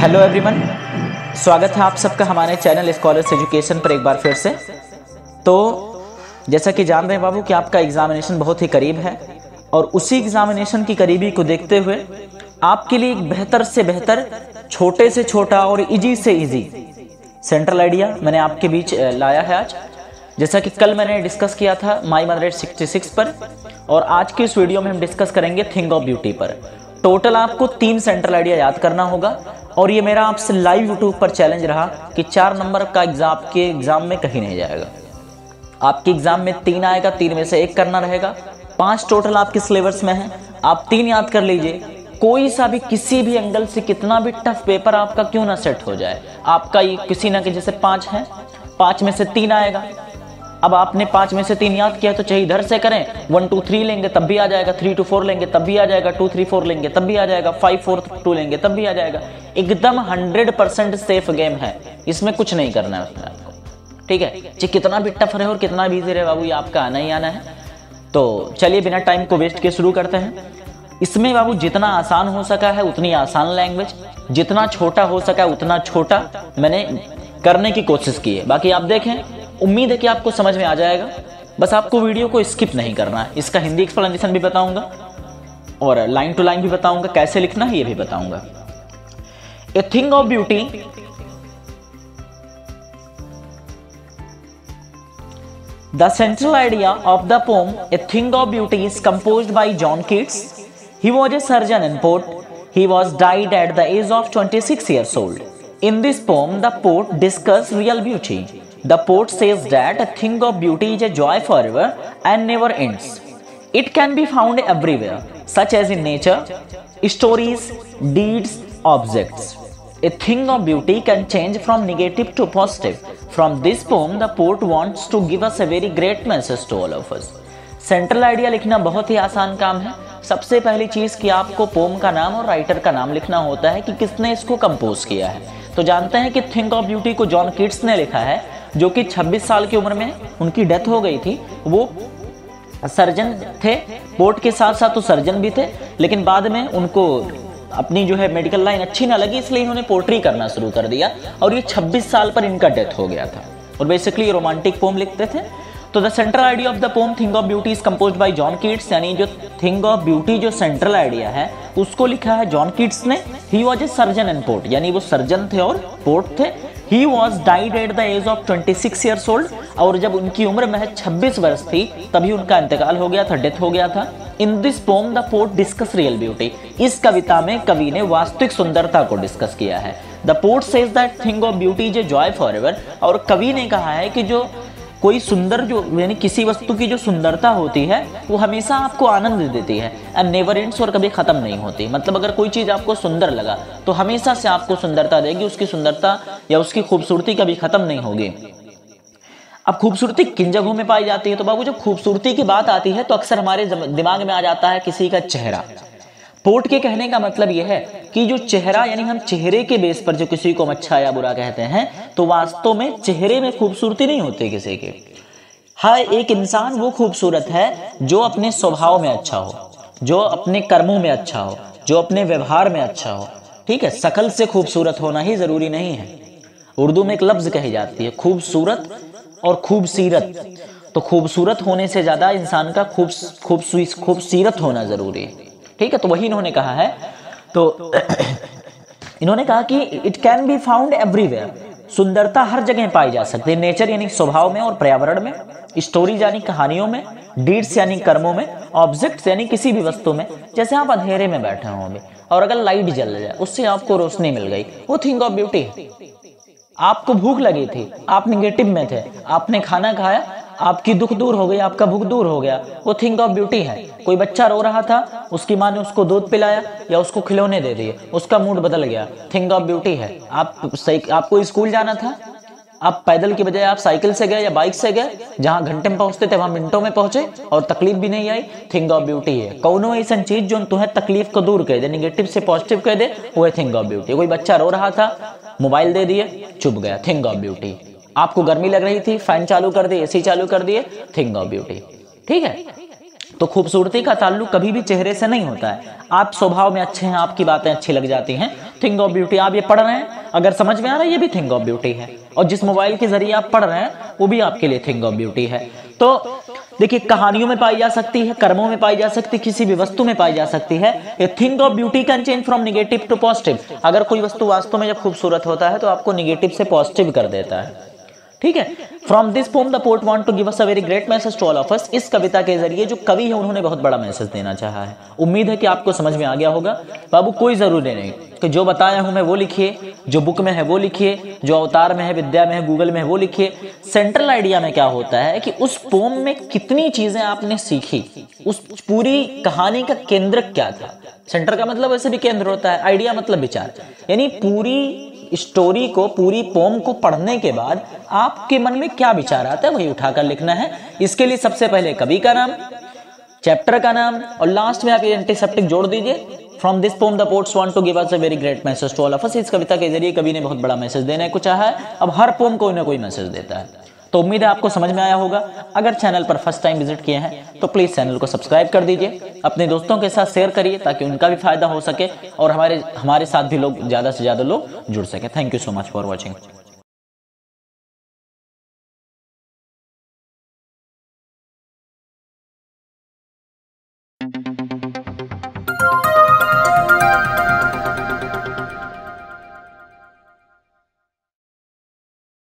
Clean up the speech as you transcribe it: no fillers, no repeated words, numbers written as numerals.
Hello everyone, स्वागत है आप सबका हमारे चैनल स्कॉलर्स एजुकेशन पर एक बार फिर से। तो जैसा कि जान रहे हैं बाबू कि आपका एग्जामिनेशन बहुत ही करीब है और उसी एग्जामिनेशन की करीबी को देखते हुए आपके लिए एक बेहतर से बेहतर, छोटे से छोटा और इजी से इजी सेंट्रल आइडिया मैंने आपके बीच लाया है आज। जैसा कि कल मैंने डिस्कस किया था माई मदर 66 पर, और आज के इस वीडियो में हम डिस्कस करेंगे थिंग ऑफ ब्यूटी पर। टोटल आपको 3 सेंट्रल आइडिया याद करना होगा और ये मेरा आपसे लाइव यूट्यूब पर चैलेंज रहा कि 4 नंबर का आपके एग्जाम में कहीं नहीं जाएगा। आपके एग्जाम में 3 आएगा, 3 में से 1 करना रहेगा। 5 टोटल आपके सिलेबस में है, आप 3 याद कर लीजिए। कोई सा भी किसी भी एंगल से कितना भी टफ पेपर आपका क्यों ना सेट हो जाए, आपका ये किसी ना कि जैसे 5 है, 5 में से 3 आएगा। अब आपने 5 में से 3 याद किया तो चाहे इधर से करें, 1 2 3 लेंगे तब भी आ जाएगा, 3 2 4 लेंगे तब भी आ जाएगा, 2 3 4 लेंगे तब भी आ जाएगा, 5 4 2 लेंगे तब भी आ जाएगा। एकदम 100% सेफ गेम है, इसमें कुछ नहीं करना है उसमें आपको, ठीक है। चाहे कितना भी टफ रहे और कितना भी इजी रहे बाबू, ये आपका आना ही आना है। तो चलिए बिना टाइम को वेस्ट किए शुरू करते हैं। इसमें बाबू जितना आसान हो सका है उतनी आसान लैंग्वेज, जितना छोटा हो सका उतना छोटा मैंने करने की कोशिश की है। बाकी आप देखें, उम्मीद है कि आपको समझ में आ जाएगा। बस आपको वीडियो को स्किप नहीं करना है। इसका हिंदी एक्सप्लेनेशन भी बताऊंगा और लाइन टू लाइन भी बताऊंगा, कैसे लिखना है ये भी बताऊंगा। ए thing of beauty the central idea of the pome A thing of beauty is composed by John Keats. He was a surgeon and poet. He was died at the age of 26 years old. In this poem, the poet discusses real beauty. The poet says that a thing of beauty is a joy forever and never ends. It can be found everywhere, such as in nature, stories, deeds, objects. A thing of beauty can change from negative to positive. From this poem, the poet wants to give us a very great message to all of us. Central idea लिखना बहुत ही आसान काम है। सबसे पहली चीज कि आपको पोम का नाम और राइटर का नाम लिखना होता है कि किसने इसको कंपोज किया है। तो जानते हैं कि थिंग ऑफ ब्यूटी को जॉन कीट्स ने लिखा है, जो कि 26 साल की उम्र में उनकी डेथ हो गई थी। वो सर्जन थे, पोर्ट के साथ साथ तो सर्जन भी थे, लेकिन बाद में उनको अपनी जो है मेडिकल लाइन अच्छी ना लगी, इसलिए इन्होंने पोट्री करना शुरू कर दिया और ये 26 साल पर इनका डेथ हो गया था। और बेसिकली रोमांटिक पोम लिखते थे। तो the central idea of the poem thing of beauty is composed by John Keats, यानी जो थिंग ऑफ ब्यूटी जो सेंट्रल आइडिया है उसको लिखा है जॉन कीट्स ने। He was a surgeon and poet, यानी वो सर्जन थे और पोर्ट थे। He was died at the age of 26 years old, और जब उनकी उम्र महज 26 वर्ष थी तभी उनका इंतकाल हो गया था, डेथ हो गया था। In this poem the port discuss real beauty, इस कविता में कवि ने वास्तविक सुंदरता को डिस्कस किया है। The port says that thing of beauty is a joy forever, और कवि ने कहा है कि जो कोई सुंदर जो यानी किसी वस्तु की जो सुंदरता होती है वो हमेशा आपको आनंद देती है, एंड नेवर एंड्स, और कभी खत्म नहीं होती। मतलब अगर कोई चीज आपको सुंदर लगा तो हमेशा से आपको सुंदरता देगी, उसकी सुंदरता या उसकी खूबसूरती कभी खत्म नहीं होगी। अब खूबसूरती किन जगहों में पाई जाती है? तो बाबू जब खूबसूरती की बात आती है तो अक्सर हमारे दिमाग में आ जाता है किसी का चेहरा। पोर्ट के कहने का मतलब यह है कि जो चेहरा, यानी हम चेहरे के बेस पर जो किसी को अच्छा या बुरा कहते हैं, तो वास्तव में चेहरे में खूबसूरती नहीं होती किसी के। हाँ, एक इंसान वो खूबसूरत है जो अपने स्वभाव में अच्छा हो, जो अपने कर्मों में अच्छा हो, जो अपने व्यवहार में अच्छा हो, ठीक है। शकल से खूबसूरत होना ही जरूरी नहीं है। उर्दू में एक लफ्ज कही जाती है खूबसूरत और खूबसीरत। तो खूबसूरत होने से ज्यादा इंसान का खूबसीरत होना जरूरी है, ठीक है। तो वही इन्होंने कहा है। तो इन्होंने कहा कि it can be found everywhere, सुंदरता हर जगह पाई जा सकती है। नेचर यानी स्वभाव में और पर्यावरण में, स्टोरीज यानी कहानियों में, डीड्स यानी कर्मों में, ऑब्जेक्ट्स यानी किसी भी वस्तु में। जैसे आप अंधेरे में बैठे होंगे और अगर लाइट जल जाए, उससे आपको रोशनी मिल गई, वो थिंग ऑफ ब्यूटी है। आपको भूख लगी थी, आप निगेटिव में थे, आपने खाना खाया, आपकी दुख दूर हो गई, आपका भूख दूर हो गया, वो थिंग ऑफ ब्यूटी है। कोई बच्चा रो रहा था, उसकी माँ ने उसको दूध पिलाया या उसको खिलौने दे दिए, उसका मूड बदल गया, थिंग ऑफ ब्यूटी है। आपको स्कूल जाना था, आप पैदल की बजाय आप साइकिल से गए या बाइक से गए, जहां घंटे में पहुंचते थे वहां मिनटों में पहुंचे और तकलीफ भी नहीं आई, थिंग ऑफ ब्यूटी है। कौनो ऐसा चीज जो तुम्हें तकलीफ को दूर कर दे, नेगेटिव से पॉजिटिव कर दे, वो है थिंग ऑफ ब्यूटी। कोई बच्चा रो रहा था, मोबाइल दे दिए, चुप गया, थिंग ऑफ ब्यूटी। आपको गर्मी लग रही थी, फैन चालू कर दिए, एसी चालू कर दिए, थिंग ऑफ ब्यूटी, ठीक है। तो खूबसूरती का ताल्लुक कभी भी चेहरे से नहीं होता है। आप स्वभाव में अच्छे हैं, आपकी बातें अच्छी लग जाती हैं, थिंग ऑफ ब्यूटी आप ये पढ़ रहे हैं, अगर समझ में आ रहा है ये भी थिंग ऑफ ब्यूटी है, और जिस मोबाइल के जरिए आप पढ़ रहे हैं वो भी आपके लिए थिंग ऑफ ब्यूटी है। तो देखिए, कहानियों में पाई जा सकती है, कर्मों में पाई जा सकती है, किसी भी वस्तु में पाई जा सकती है। A thing of beauty can change from negative to positive. अगर कोई वस्तु वास्तव में जब खूबसूरत होता है तो आपको नेगेटिव से पॉजिटिव कर देता है, ठीक है। From this poem the poet want to give us a very great message to all of us. इस कविता के जरिए जो कवि है उन्होंने बहुत बड़ा मैसेज देना चाहा है। उम्मीद है कि आपको समझ में आ गया होगा। बाबू कोई जरूरी नहीं कि जो बताया हूं मैं वो लिखिए, जो बुक में है वो लिखिए, जो अवतार में है, विद्या में है, गूगल में है वो लिखिए। सेंट्रल आइडिया में क्या होता है कि उस पोम में कितनी चीजें आपने सीखी, उस पूरी कहानी का केंद्र क्या था। सेंटर का मतलब वैसे भी केंद्र होता है, आइडिया मतलब विचार, यानी पूरी स्टोरी को, पूरी पोम को पढ़ने के बाद आपके मन में क्या विचार आता है वही उठाकर लिखना है। इसके लिए सबसे पहले कवि का नाम, चैप्टर का नाम, और लास्ट में आप ये एंटीसेप्टिक जोड़ दीजिए। From this poem the poets want to give us a very great message to all of us. इस कविता के जरिए कवि ने बहुत बड़ा मैसेज देने को चाहा है। अब हर पोम कोई ना कोई मैसेज देता है। तो उम्मीद है आपको समझ में आया होगा। अगर चैनल पर फर्स्ट टाइम विजिट किए हैं तो प्लीज चैनल को सब्सक्राइब कर दीजिए, अपने दोस्तों के साथ शेयर करिए ताकि उनका भी फायदा हो सके और हमारे साथ भी लोग ज्यादा से ज्यादा लोग जुड़ सके। Thank you so much for watching.